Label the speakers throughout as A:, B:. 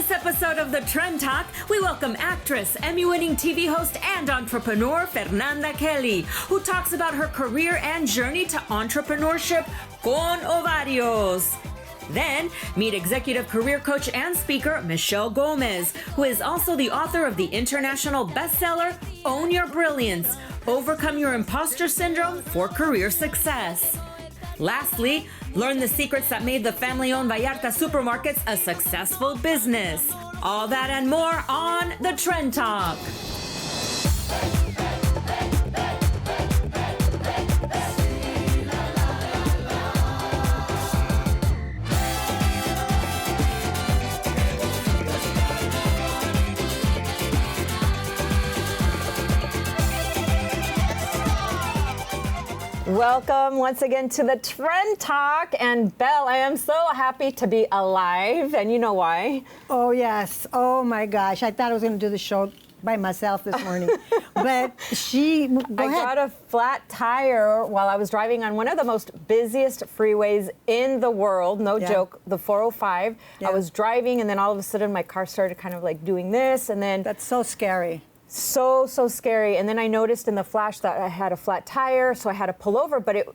A: this episode of the Trend Talk, we welcome actress, Emmy-winning TV host, and entrepreneur Fernanda Kelly, who talks about her career and journey to entrepreneurship con ovarios. Then, meet executive career coach and speaker Michelle Gomez, who is also the author of the international bestseller, Own Your Brilliance, Overcome Your Imposter Syndrome for Career Success. Lastly, learn the secrets that made the family-owned Vallarta Supermarkets a successful business. All that and more on the Trend Talk. Welcome once again to the Trend Talk. And Bel, I am so happy to be alive, and you know why.
B: Oh, yes. Oh, my gosh. I thought I was going to do the show by myself this morning. But I
A: got a flat tire while I was driving on one of the most busiest freeways in the world. No joke, the 405. Yeah. I was driving, and then all of a sudden my car started kind of like doing this, and then...
B: That's so scary.
A: So scary. And then I noticed in the flash that I had a flat tire, so I had to pull over. But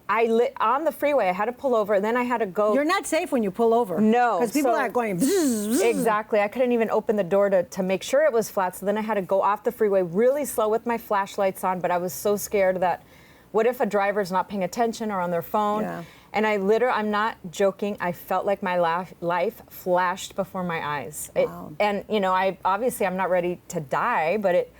A: on the freeway, I had to pull over, and then I had to go.
B: You're not safe when you pull over.
A: No.
B: Because people are going.
A: Exactly. I couldn't even open the door to make sure it was flat. So then I had to go off the freeway really slow with my flashlights on. But I was so scared that what if a driver's not paying attention or on their phone?
B: Yeah.
A: And I'm not joking, I felt like my life flashed before my eyes.
B: Wow.
A: And, you know, I'm not ready to die, but it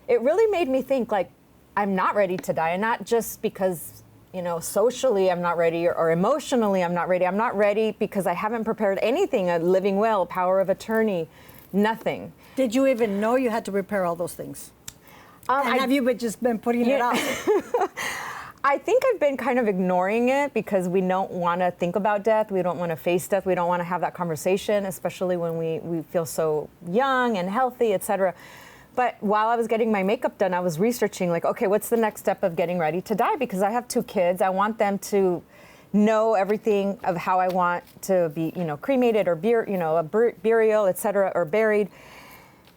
A: really made me think, like, I'm not ready to die. And not just because, you know, socially I'm not ready or emotionally I'm not ready. I'm not ready because I haven't prepared anything, a living will, power of attorney, nothing.
B: Did you even know you had to prepare all those things? Have you just been putting it off?
A: I think I've been kind of ignoring it because we don't want to think about death. We don't want to face death. We don't want to have that conversation, especially when we feel so young and healthy, etc. But while I was getting my makeup done, I was researching, like, okay, what's the next step of getting ready to die? Because I have 2 kids. I want them to know everything of how I want to be, you know, cremated or burial, etc., or buried.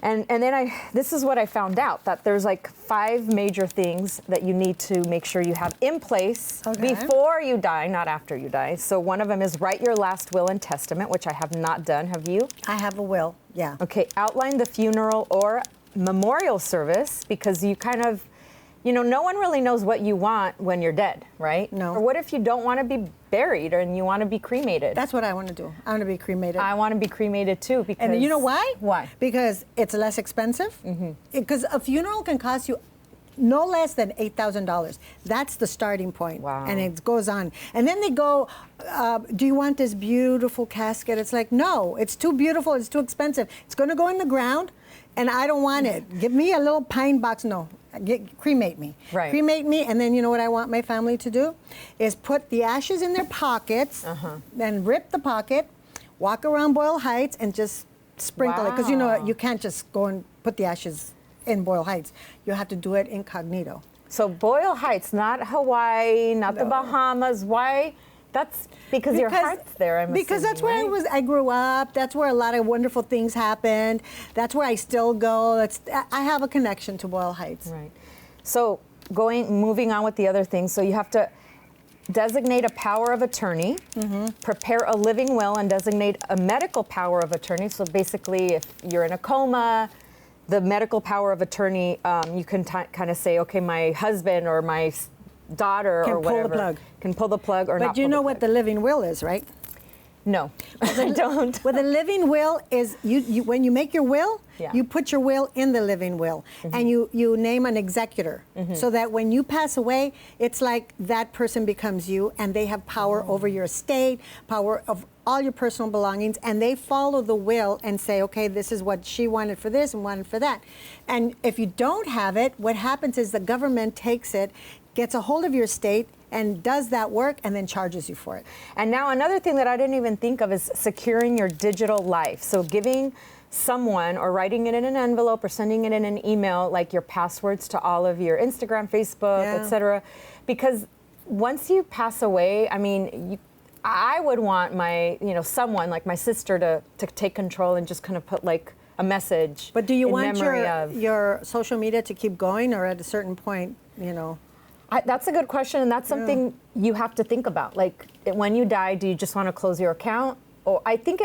A: And then this is what I found out, that there's like 5 major things that you need to make sure you have in place before you die, not after you die. So one of them is write your last will and testament, which I have not done. Have you?
B: I have a will, yeah.
A: Okay, outline the funeral or memorial service, because you kind of, you know, no one really knows what you want when you're dead, right?
B: No.
A: Or what if you don't want to be buried and you want to be cremated?
B: That's what I want to do. I want to be cremated.
A: I want to be cremated too. Because,
B: and you know why?
A: Why?
B: Because it's less expensive. Because a funeral can cost you no less than $8,000. That's the starting point.
A: Wow.
B: And it goes on. And then they go, do you want this beautiful casket? It's like, no, it's too beautiful. It's too expensive. It's going to go in the ground, and I don't want it. Give me a little pine box. No. Cremate me.
A: Right.
B: Cremate me, and then you know what I want my family to do? Is put the ashes in their pockets, then rip the pocket, walk around Boyle Heights, and just sprinkle it. Because you know, you can't just go and put the ashes in Boyle Heights. You have to do it incognito.
A: So Boyle Heights, not Hawaii, not the Bahamas. Why? That's because your heart's there, I'm
B: Because
A: assuming,
B: that's where
A: right?
B: I grew up. That's where a lot of wonderful things happened. That's where I still go. I have a connection to Boyle Heights.
A: Right. So moving on with the other things. So you have to designate a power of attorney, prepare a living will, and designate a medical power of attorney. So basically, if you're in a coma, the medical power of attorney, you can kind of say, okay, my husband or my daughter or whatever can pull the plug or not.
B: But you know what the living will is, right?
A: No, I don't.
B: Well, the living will is you when you make your will, you put your will in the living will, and you name an executor, so that when you pass away, it's like that person becomes you, and they have power over your estate, power of all your personal belongings, and they follow the will and say, okay, this is what she wanted for this and wanted for that. And if you don't have it, what happens is the government takes it, gets a hold of your estate, and does that work and then charges you for it.
A: And now another thing that I didn't even think of is securing your digital life. So giving someone or writing it in an envelope or sending it in an email, like your passwords to all of your Instagram, Facebook, etc. Because once you pass away, I mean, I would want my, someone like my sister to take control and just kind of put like a message.
B: But do you
A: in
B: want
A: memory
B: your social media to keep going, or at a certain point,
A: That's a good question, and that's something you have to think about. Like, when you die, do you just want to close your account? Or I think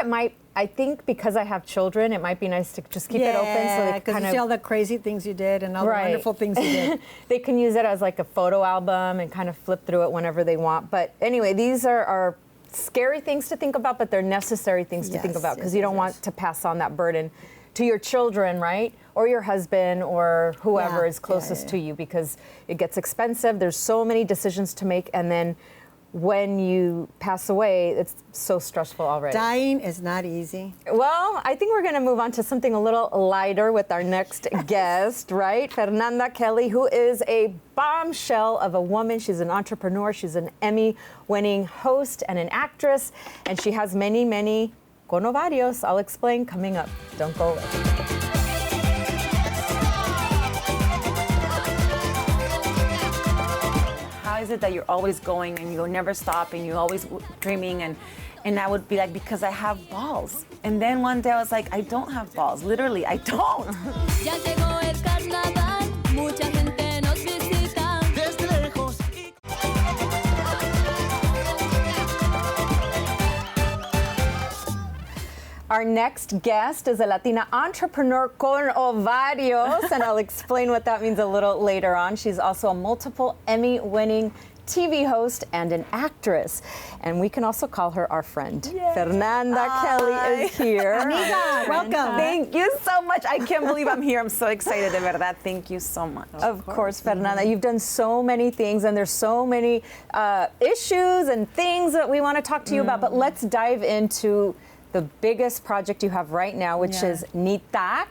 A: because I have children, it might be nice to just keep it open so they
B: because you see all the crazy things you did and all the wonderful things you did.
A: They can use it as like a photo album and kind of flip through it whenever they want. But anyway, these are scary things to think about, but they're necessary things to think about, because you don't want to pass on that burden to your children, right? Or your husband, or whoever is closest to you, because it gets expensive. There's so many decisions to make, and then when you pass away, it's so stressful already.
B: Dying is not easy.
A: Well, I think we're going to move on to something a little lighter with our next guest, right? Fernanda Kelly, who is a bombshell of a woman. She's an entrepreneur. She's an Emmy-winning host and an actress, and she has many, many conovarios. I'll explain coming up. Don't go away.
C: How is it that you're always going and you'll never stop and you're always dreaming? And I would be like, because I have balls. And then one day I was like, I don't have balls. Literally, I don't.
D: Ya llegó el carnaval, mucha gente nos visita. Desde lejos.
A: Our next guest is a Latina entrepreneur con ovarios, and I'll explain what that means a little later on. She's also a multiple Emmy-winning TV host and an actress. And we can also call her our friend. Yay. Fernanda Kelly is here.
B: Amiga, welcome.
C: Thank you so much. I can't believe I'm here. I'm so excited, de verdad. Thank you so much.
A: Of course, Fernanda. You've done so many things, and there's so many issues and things that we want to talk to you about. But let's dive into the biggest project you have right now, which is Nitac,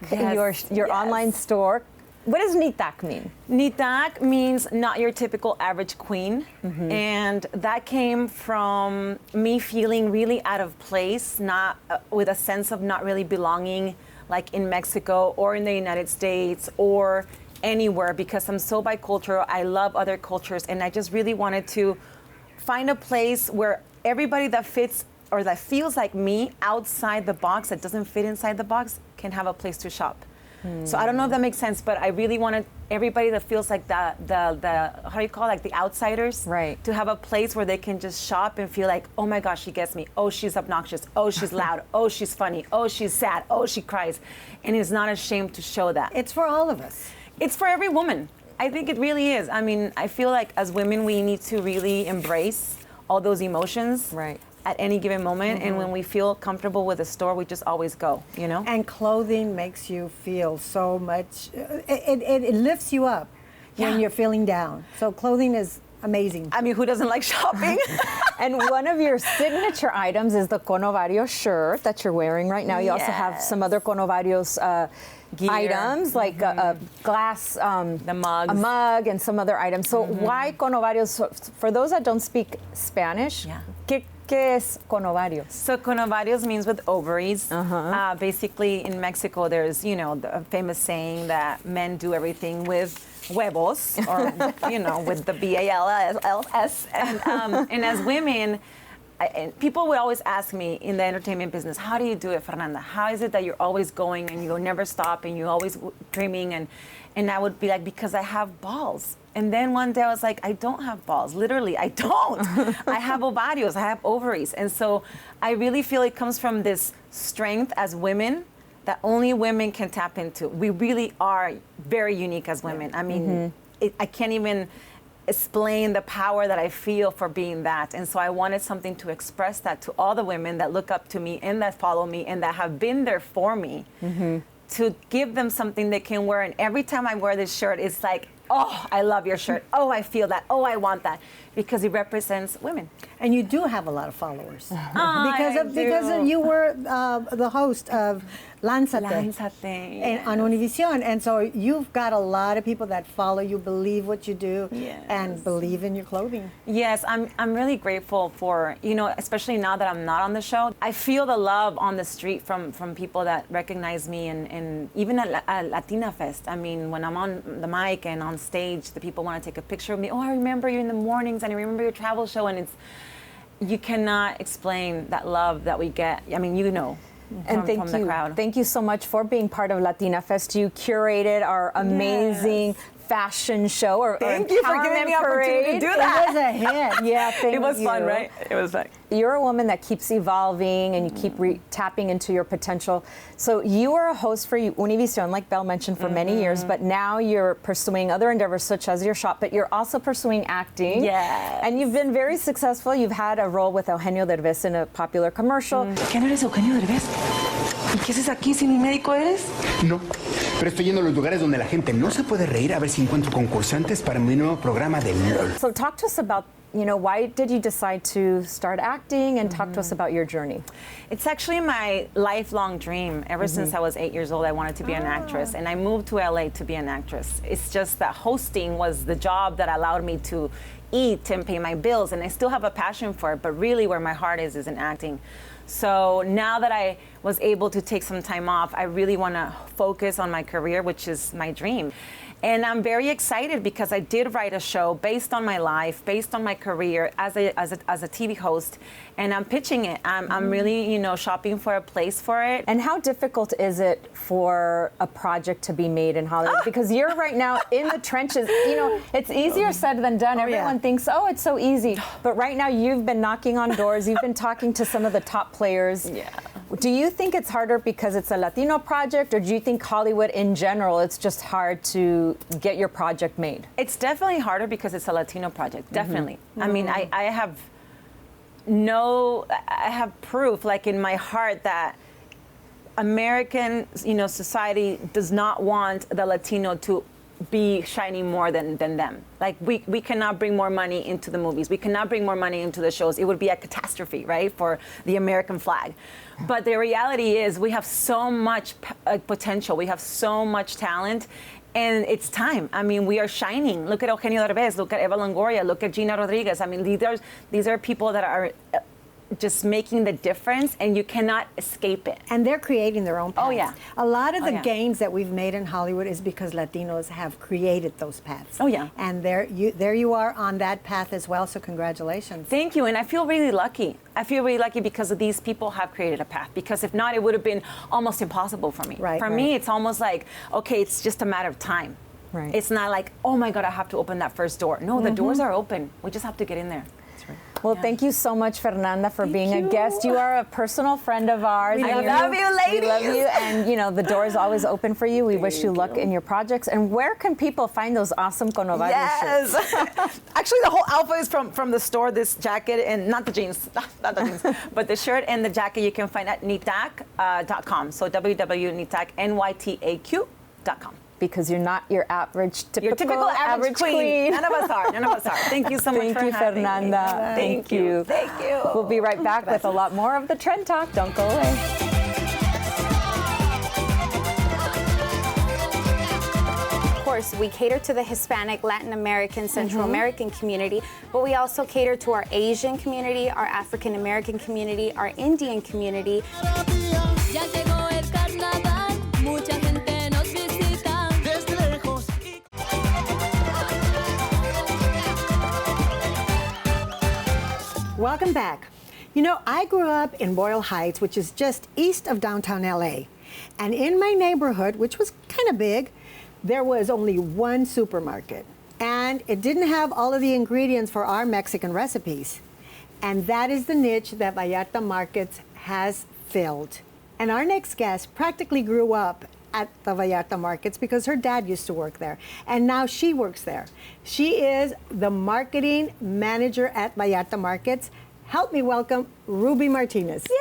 A: your online store. What does Nitac mean?
C: Nitac means not your typical average queen. And that came from me feeling really out of place, not with a sense of not really belonging, like in Mexico or in the United States or anywhere, because I'm so bicultural. I love other cultures, and I just really wanted to find a place where everybody that fits or that feels like me outside the box, that doesn't fit inside the box, can have a place to shop. So I don't know if that makes sense, but I really wanted everybody that feels like the how do you call it, like the outsiders,
A: right,
C: to have a place where they can just shop and feel like, oh my gosh, she gets me. Oh, she's obnoxious. Oh, she's loud. Oh, she's funny. Oh, she's sad. Oh, she cries. And is not ashamed to show that.
B: It's for all of us.
C: It's for every woman. I think it really is. I mean, I feel like as women, we need to really embrace all those emotions.
A: Right.
C: At any given moment, and when we feel comfortable with a store, we just always go,
B: And clothing makes you feel so much, it lifts you up when you're feeling down. So clothing is amazing.
C: I mean, who doesn't like shopping?
A: And one of your signature items is the Conovario shirt that you're wearing right now. You also have some other Conovarios items, like a glass,
C: the mugs,
A: a mug, and some other items. So why Conovarios? For those that don't speak Spanish, ¿Qué es Conovarios?
C: So Conovarios means with ovaries. Basically, in Mexico, there's, the famous saying that men do everything with huevos, or, with the B-A-L-L-S. And as women, people would always ask me in the entertainment business, how do you do it, Fernanda? How is it that you're always going and you'll never stop and you're always dreaming? And I would be like, because I have balls. And then one day I was like, I don't have balls. Literally, I don't. I have ovarios. I have ovaries. And so I really feel it comes from this strength as women that only women can tap into. We really are very unique as women. I mean, I can't even explain the power that I feel for being that. And so I wanted something to express that to all the women that look up to me and that follow me and that have been there for me, to give them something they can wear. And every time I wear this shirt, it's like, oh, I love your shirt. Oh, I feel that. Oh, I want that. Because it represents women.
B: And you do have a lot of followers. Because you were the host of Lánzate on Univision. And so you've got a lot of people that follow you, believe what you do, and believe in your clothing.
C: Yes, I'm really grateful for, especially now that I'm not on the show, I feel the love on the street from people that recognize me, and even at Latina Fest. I mean, when I'm on the mic and on stage, the people want to take a picture of me. Oh, I remember you in the mornings, and I remember your travel show, and you cannot explain that love that we get. I mean, you know.
A: And
C: from the crowd.
A: Thank you so much for being part of Latina Fest. You curated our amazing fashion show or
C: Thank you for giving me the opportunity to do that.
B: It was a hit.
A: Yeah, thank you.
C: It was fun, right? It was fun.
A: You're a woman that keeps evolving and you keep tapping into your potential. So you were a host for Univision, like Bel mentioned, for many years, but now you're pursuing other endeavors such as your shop, but you're also pursuing acting.
C: Yes.
A: And you've been very successful. You've had a role with Eugenio Derbez in a popular commercial.
E: ¿Qué no eres Eugenio Derbez? ¿Y qué haces aquí si ni médico eres?
F: No, pero estoy yendo a los lugares donde la gente no se puede reír a ver si encuentro concursantes para mi nuevo programa de LOL.
A: So talk to us about, why did you decide to start acting, and talk to us about your journey?
C: It's actually my lifelong dream. Ever since I was 8 years old, I wanted to be an actress, and I moved to LA to be an actress. It's just that hosting was the job that allowed me to eat and pay my bills, and I still have a passion for it, but really where my heart is in acting. So now that I was able to take some time off, I really want to focus on my career, which is my dream. And I'm very excited because I did write a show based on my life, based on my career as a TV host, and I'm pitching it. I'm really, shopping for a place for it.
A: And how difficult is it for a project to be made in Hollywood? Because you're right now in the trenches. It's easier said than done. Everyone thinks, it's so easy. But right now you've been knocking on doors. You've been talking to some of the top players.
C: Yeah.
A: Do you think it's harder because it's a Latino project, or do you think Hollywood in general, it's just hard to get your project made?
C: It's definitely harder because it's a Latino project, definitely. I mean, I have proof, like in my heart, that American, society does not want the Latino to be shining more than them. Like we cannot bring more money into the movies. We cannot bring more money into the shows. It would be a catastrophe, right, for the American flag. But the reality is we have so much potential. We have so much talent. And it's time. I mean, we are shining. Look at Eugenio Derbez. Look at Eva Longoria. Look at Gina Rodriguez. I mean, these are people that are just making the difference, and you cannot escape it.
B: And they're creating their own paths.
C: Oh, yeah.
B: A lot of the gains that we've made in Hollywood is because Latinos have created those paths.
C: Oh, yeah.
B: And there you are on that path as well, so congratulations.
C: Thank you, and I feel really lucky. I feel really lucky because of these people have created a path, because if not, it would have been almost impossible for me.
B: Right,
C: for me, it's almost like, okay, it's just a matter of time.
A: Right.
C: It's not like, oh my God, I have to open that first door. No, the doors are open. We just have to get in there.
A: Well, thank you so much, Fernanda, for being a guest. You are a personal friend of ours.
C: I love you, ladies.
A: We love you, and the door is always open for you. We wish you luck in your projects. And where can people find those awesome Conovario shirts?
C: Yes. Actually, the whole outfit is from the store. This jacket and not the jeans, not the jeans, but the shirt and the jacket you can find at nitaq.com. So www.nitaq.com.
A: Because you're not your typical
C: average queen. None of us are. Thank you so much for having me.
A: Fernanda.
C: Thank you.
A: We'll be right back with a lot more of the Trend Talk. Don't go away.
G: Of course, we cater to the Hispanic, Latin American, Central American community, but we also cater to our Asian community, our African American community, our Indian community.
D: Ya llegó el carnaval, mucha gente nos visita. Desde lejos.
B: Welcome back. I grew up in Boyle Heights, which is just east of downtown LA. And in my neighborhood, which was kind of big, there was only one supermarket. And it didn't have all of the ingredients for our Mexican recipes. And that is the niche that Vallarta Markets has filled. And our next guest practically grew up at the Vallarta Markets because her dad used to work there. And now she works there. She is the marketing manager at Vallarta Markets. Help me welcome Ruby Martinez.
G: Yay!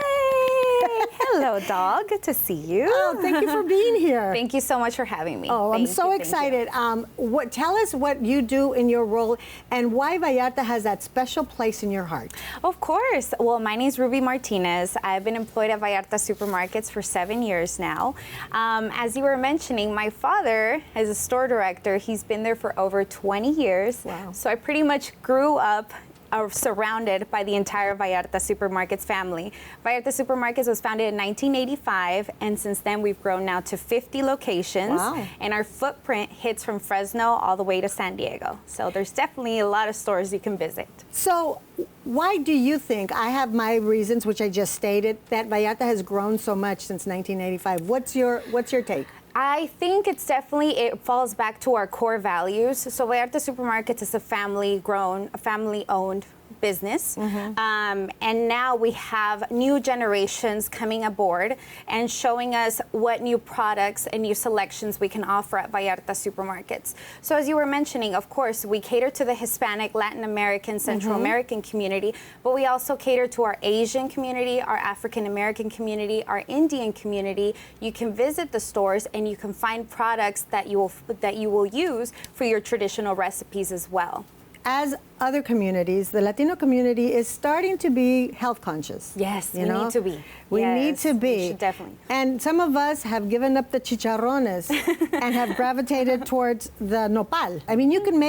G: Hello, dog. Good to see you.
B: Oh, thank you for being here.
G: Thank you so much for having me.
B: Oh, I'm so excited. Tell us what you do in your role and why Vallarta has that special place in your heart.
G: Of course. Well, my name is Ruby Martinez. I've been employed at Vallarta Supermarkets for 7 years now. As you were mentioning, my father is a store director. He's been there for over 20 years.
B: Wow.
G: So I pretty much grew up are surrounded by the entire Vallarta Supermarkets family. Vallarta Supermarkets was founded in 1985, and since then we've grown now to 50 locations.
B: Wow.
G: And our footprint hits from Fresno all the way to San Diego. So there's definitely a lot of stores you can visit.
B: So why do you think, I have my reasons, which I just stated, that Vallarta has grown so much since 1985? What's your take?
G: I think it falls back to our core values. So Vallarta Supermarkets is a family-grown, a family-owned business. And now we have new generations coming aboard and showing us what new products and new selections we can offer at Vallarta Supermarkets. So as you were mentioning, of course, we cater to the Hispanic, Latin American, Central American community, but we also cater to our Asian community, our African American community, our Indian community. You can visit the stores and you can find products that you will use for your traditional recipes as well.
B: As other communities, the Latino community is starting to be health conscious.
G: Yes, we need to be.
B: We need to be.
G: We should definitely.
B: And some of us have given up the chicharrones and have gravitated towards the nopal. I mean, you can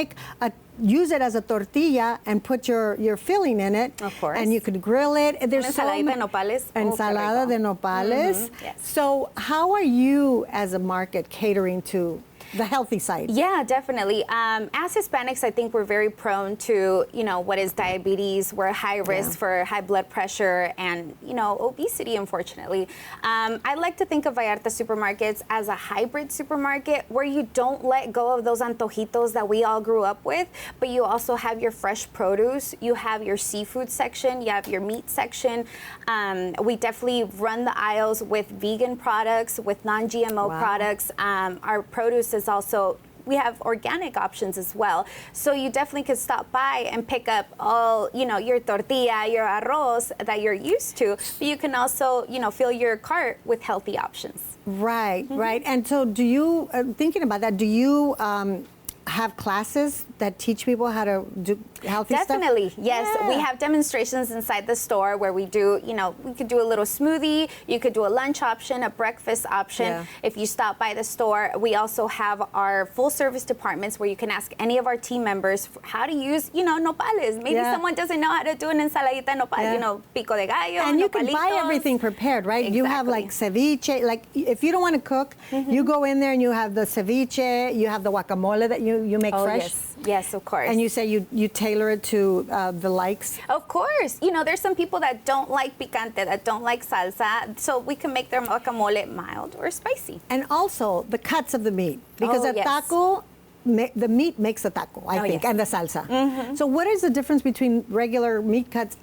B: use it as a tortilla and put your filling in it.
G: Of course.
B: And you could grill it. There's
G: Ensalada de nopales.
B: Ensalada de nopales.
G: Yes.
B: So how are you as a market catering to the healthy side?
G: Yeah, definitely. As Hispanics, I think we're very prone to, what is diabetes. We're high risk for high blood pressure and, obesity, unfortunately. I like to think of Vallarta Supermarkets as a hybrid supermarket where you don't let go of those antojitos that we all grew up with, but you also have your fresh produce, you have your seafood section, you have your meat section. We definitely run the aisles with vegan products, with non-GMO products. Our produce is also, we have organic options as well. So you definitely could stop by and pick up all, your tortilla, your arroz that you're used to, but you can also, fill your cart with healthy options.
B: Right, right. And so do you, thinking about that, do you have classes that teach people how to do healthy stuff?
G: Definitely, yes.
B: Yeah.
G: We have demonstrations inside the store where we do, we could do a little smoothie, you could do a lunch option, a breakfast option.
B: Yeah.
G: If you stop by the store, we also have our full service departments where you can ask any of our team members how to use, nopales. Maybe someone doesn't know how to do an ensaladita nopal, pico de gallo,
B: and you can buy
G: nopalitos.
B: everything prepared, right?
G: Exactly.
B: You have like ceviche, like if you don't want to cook, you go in there and you have the ceviche, you have the guacamole that you make fresh.
G: Yes, of course.
B: And you say you tailor it to the likes?
G: Of course. There's some people that don't like picante, that don't like salsa, so we can make their guacamole mild or spicy.
B: And also the cuts of the meat, because a
G: yes.
B: taco, the meat makes a taco, I think,
G: yes.
B: and the salsa. So what is the difference between regular meat cuts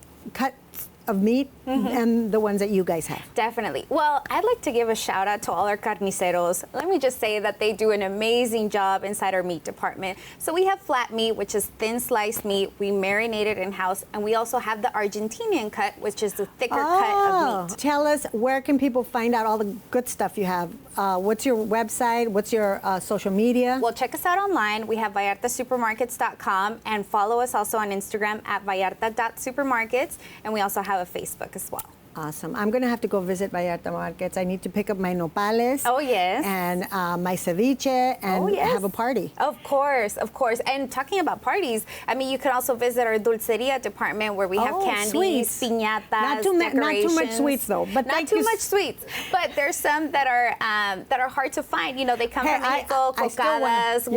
B: of meat and the ones that you guys have?
G: Definitely. Well, I'd like to give a shout out to all our carniceros. Let me just say that they do an amazing job inside our meat department. So we have flat meat, which is thin sliced meat. We marinate it in-house. And we also have the Argentinian cut, which is the thicker cut of meat.
B: Tell us, where can people find out all the good stuff you have? What's your website? What's your social media?
G: Well, check us out online. We have vallartasupermarkets.com, and follow us also on Instagram at vallarta.supermarkets. And we also have a Facebook as well.
B: Awesome. I'm going to have to go visit Vallarta Markets. I need to pick up my nopales.
G: Oh, yes.
B: And my ceviche and have a party.
G: Of course, of course. And talking about parties, I mean, you can also visit our dulceria department where we have candies,
B: sweets.
G: piñatas,
B: Not too
G: decorations.
B: much sweets, though. But
G: not too much sweets. But there's some that are hard to find. They come from Mexico, cocadas,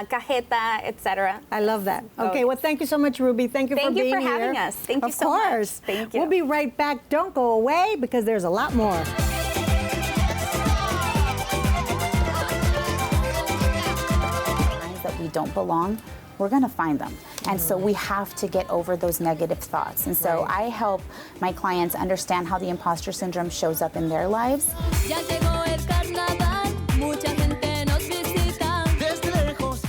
G: cajeta, etc.
B: I love that. Okay, well, thank you so much, Ruby. Thank you for being here.
G: Thank you for having us. Thank you so much.
B: Of course.
G: Thank you.
B: We'll be right back. Don't go away, because there's a lot more.
H: That we don't belong, we're going to find them. And so we have to get over those negative thoughts. And so I help my clients understand how the imposter syndrome shows up in their lives.
D: Ya llegó el carnaval, mucha gente nos visita. Desde lejos.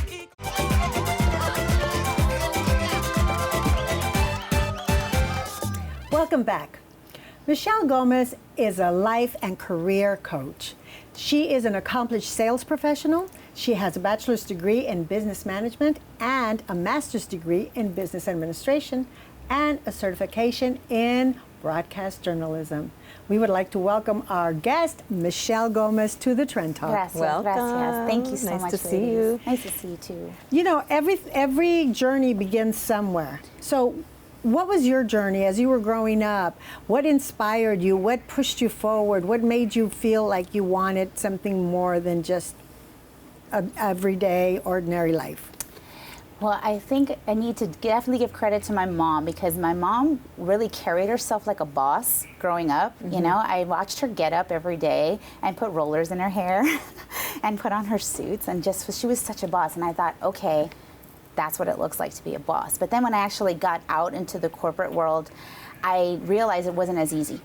B: Welcome back. Michelle Gomez is a life and career coach. She is an accomplished sales professional. She has a bachelor's degree in business management and a master's degree in business administration and a certification in broadcast journalism. We would like to welcome our guest, Michelle Gomez, to the Trend Talk.
H: Gracias,
A: Welcome.
H: gracias. Thank you so
A: Nice
H: much,
A: to see
H: ladies.
A: you.
H: Nice to see you too.
B: You know, every journey begins somewhere. So what was your journey as you were growing up? What inspired you? What pushed you forward? What made you feel like you wanted something more than just an everyday, ordinary life?
H: Well, I think I need to definitely give credit to my mom, because my mom really carried herself like a boss growing up. You know, I watched her get up every day and put rollers in her hair and put on her suits, and she was such a boss. And I thought, okay, that's what it looks like to be a boss. But then when I actually got out into the corporate world, I realized it wasn't as easy.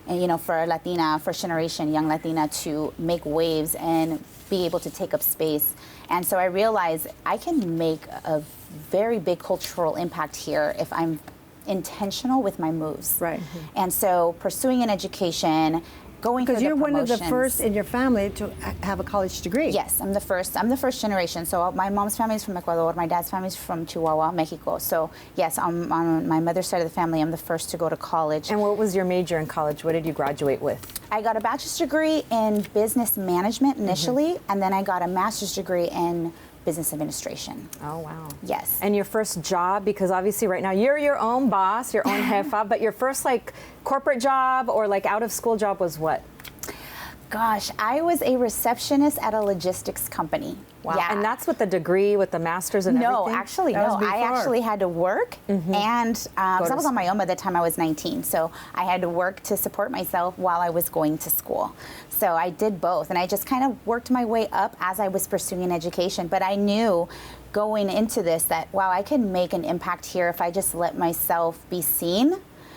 H: And, you know, for a Latina, first generation young Latina to make waves and be able to take up space. And so I realized I can make a very big cultural impact here if I'm intentional with my moves.
B: Right.
H: And so pursuing an education, going for the promotions.
B: Because you're one of the first in your family to have a college degree.
H: Yes, I'm the first generation. So my mom's family is from Ecuador, my dad's family is from Chihuahua, Mexico. So yes, on my mother's side of the family, I'm the first to go to college.
A: And what was your major in college? What did you graduate with?
H: I got a bachelor's degree in business management initially, and then I got a master's degree in business administration.
A: Oh, wow.
H: Yes.
A: And your first job, because obviously right now you're your own boss, your own jefa, but your first like corporate job or like out of school job was what?
H: Gosh, I was a receptionist at a logistics company.
A: Wow.
H: Yeah.
A: And that's with the degree, with the master's and
H: No,
A: everything?
H: actually,
B: That
H: no.
B: was
H: I
B: before.
H: actually had to work, and because I was on my own by the time I was 19, so I had to work to support myself while I was going to school. So I did both, and I just kind of worked my way up as I was pursuing education. But I knew going into this that, wow, I can make an impact here if I just let myself be seen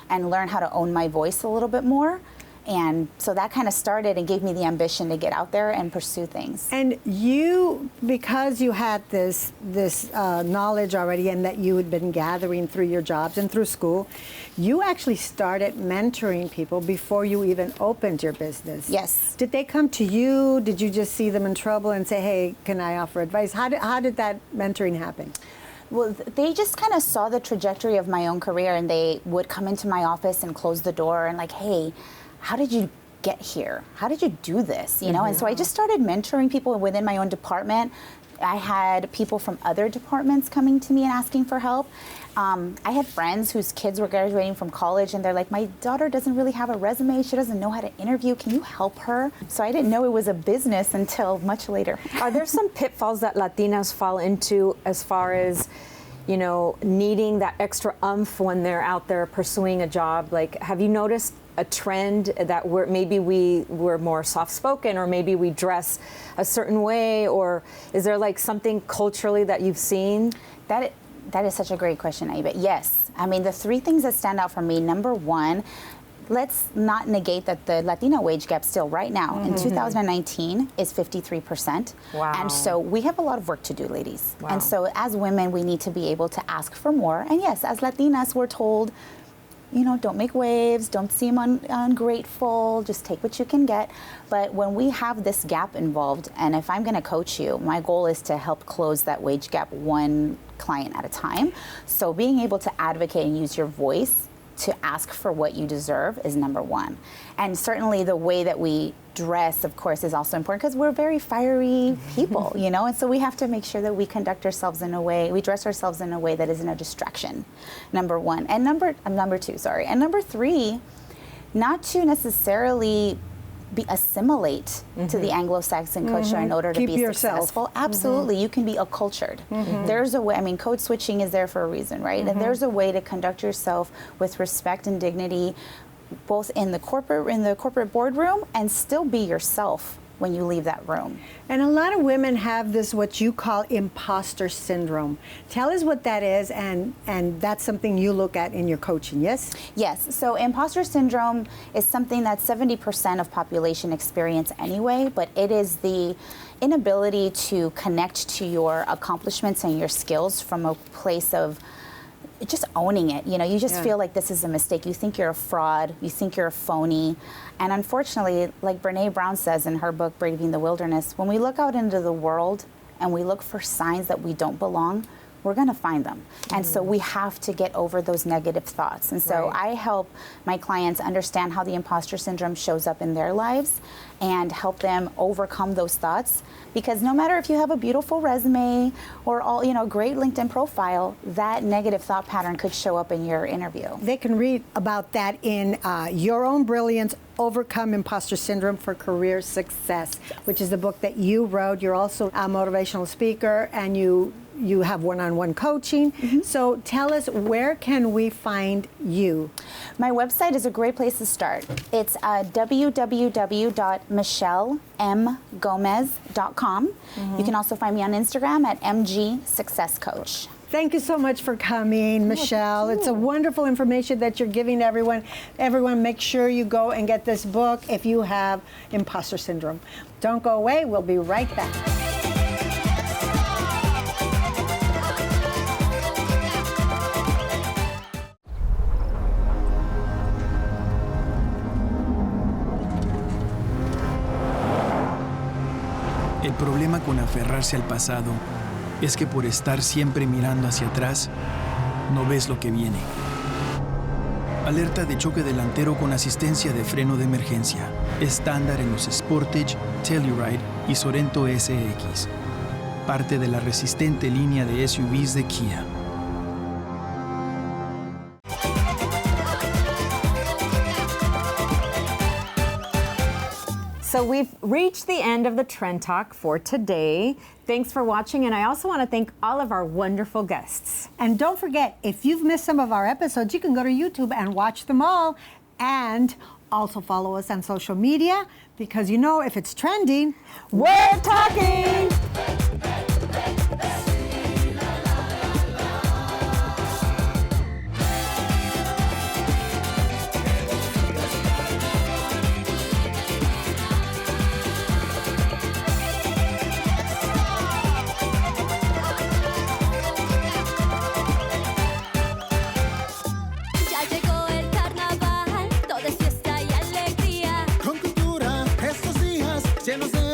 H: and learn how to own my voice a little bit more. And so that kind of started and gave me the ambition to get out there and pursue things.
B: And you, because you had this knowledge already and that you had been gathering through your jobs and through school, you actually started mentoring people before you even opened your business.
H: Yes.
B: Did they come to you? Did you just see them in trouble and say, hey, can I offer advice? How did that mentoring happen?
H: Well, they just kind of saw the trajectory of my own career, and they would come into my office and close the door and like, hey, how did you get here? How did you do this? You know, and so I just started mentoring people within my own department. I had people from other departments coming to me and asking for help. I had friends whose kids were graduating from college, and they're like, my daughter doesn't really have a resume. She doesn't know how to interview. Can you help her? So I didn't know it was a business until much later.
A: Are there some pitfalls that Latinas fall into as far as, you know, needing that extra oomph when they're out there pursuing a job? Like, have you noticed a trend that maybe we're more soft-spoken, or maybe we dress a certain way, or is there like something culturally that you've seen?
H: That is such a great question, Naibe. Yes. I mean, the three things that stand out for me, number one, let's not negate that the Latina wage gap still right now in 2019 is 53%.
A: Wow.
H: And so we have a lot of work to do, ladies.
A: Wow.
H: And so as women, we need to be able to ask for more. And yes, as Latinas, we're told, you know, don't make waves, don't seem ungrateful, just take what you can get. But when we have this gap involved, and if I'm gonna coach you, my goal is to help close that wage gap one client at a time. So being able to advocate and use your voice to ask for what you deserve is number one. And certainly the way that we dress, of course, is also important, because we're very fiery people, you know, and so we have to make sure that we conduct ourselves in a way, we dress ourselves in a way that isn't a distraction, number one. And number two, sorry. And number three, not to necessarily assimilate to the Anglo-Saxon culture in order to
B: Keep
H: be
B: yourself.
H: successful. Absolutely, you can be accultured. There's a way, I mean, code switching is there for a reason, right? And there's a way to conduct yourself with respect and dignity, both in the corporate boardroom, and still be yourself when you leave that room.
B: And a lot of women have this, what you call imposter syndrome. Tell us what that is, and that's something you look at in your coaching, yes?
H: Yes, so imposter syndrome is something that 70% of population experience anyway, but it is the inability to connect to your accomplishments and your skills from a place of just owning it. You know, you just feel like this is a mistake. You think you're a fraud. You think you're a phony. And unfortunately, like Brene Brown says in her book, Braving the Wilderness, when we look out into the world and we look for signs that we don't belong, we're going to find them. And so we have to get over those negative thoughts. And so I help my clients understand how the imposter syndrome shows up in their lives and help them overcome those thoughts. Because no matter if you have a beautiful resume or all, great LinkedIn profile, that negative thought pattern could show up in your interview.
B: They can read about that in Your Own Brilliance, Overcome Imposter Syndrome for Career Success, which is the book that you wrote. You're also a motivational speaker, and you have one-on-one coaching. So tell us, where can we find you?
H: My website is a great place to start. It's www.michellemgomez.com. You can also find me on Instagram at MG Success Coach.
B: Thank you so much for coming, Michelle. It's a wonderful information that you're giving to everyone. Everyone, make sure you go and get this book if you have imposter syndrome. Don't go away. We'll be right back.
I: El problema con aferrarse al pasado es que por estar siempre mirando hacia atrás, no ves lo que viene. Alerta de choque delantero con asistencia de freno de emergencia, estándar en los Sportage, Telluride y Sorento SX. Parte de la resistente línea de SUVs de Kia.
A: So we've reached the end of the Trend Talk for today. Thanks for watching, and I also want to thank all of our wonderful guests.
B: And don't forget, if you've missed some of our episodes, you can go to YouTube and watch them all. And also follow us on social media, because if it's trending,
A: we're talking!
D: Ya llegó el carnaval, todo es fiesta y alegría.
J: Con cultura, estos días llenos de